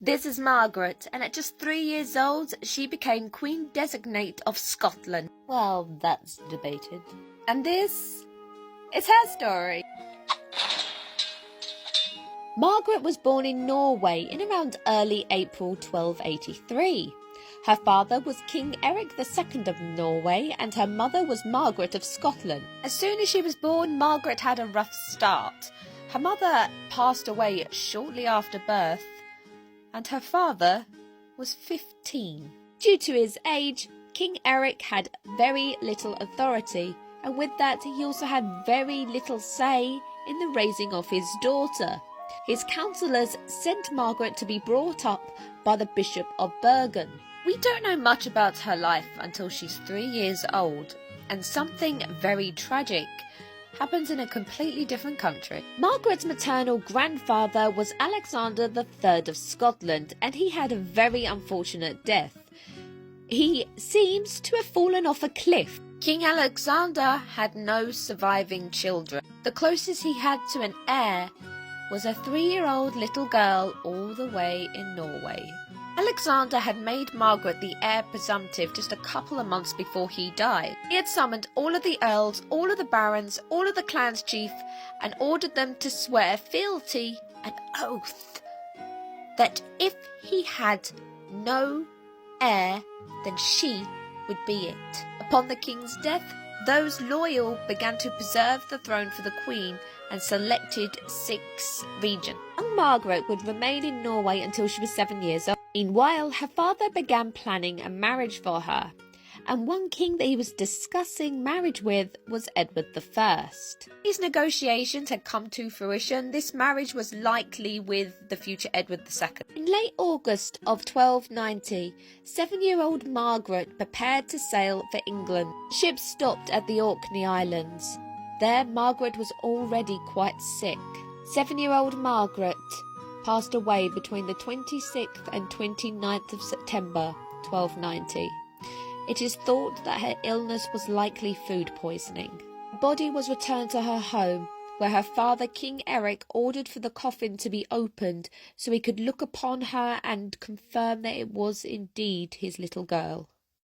This is Margaret, and at just 3 years old, she became Queen Designate of Scotland. Well, that's debated. And this is her story. Margaret was born in Norway in around early April 1283. Her father was King Eric II of Norway, and her mother was Margaret of Scotland. As soon as she was born, Margaret had a rough start. Her mother passed away shortly after birth, and her father was 15. Due to his age, King Eric had very little authority, and with that he also had very little say in the raising of his daughter. His councillors sent Margaret to be brought up by the Bishop of Bergen. We don't know much about her life until she's 3 years old, and something very tragic happens in a completely different country. Margaret's maternal grandfather was Alexander III of Scotland, and he had a very unfortunate death. He seems to have fallen off a cliff. King Alexander had no surviving children. The closest he had to an heir was a 3-year-old little girl all the way in Norway. Alexander had made Margaret the heir presumptive just a couple of months before he died. He had summoned all of the earls, all of the barons, all of the clan's chief, and ordered them to swear fealty, an oath, that if he had no heir, then she would be it. Upon the king's death, those loyal began to preserve the throne for the queen and selected 6 regions. Young Margaret would remain in Norway until she was 7 years old. Meanwhile, her father began planning a marriage for her, and one king that he was discussing marriage with was Edward I. These negotiations had come to fruition. This marriage was likely with the future Edward II. In late August of 1290, 7-year-old Margaret prepared to sail for England. Ships stopped at the Orkney Islands. There, Margaret was already quite sick. 7-year-old Margaret passed away between the 26th and 29th of September 1290. It is thought that her illness was likely food poisoning. Her body was returned to her home, where her father, King Eric, ordered for the coffin to be opened so he could look upon her and confirm that it was indeed his little girl.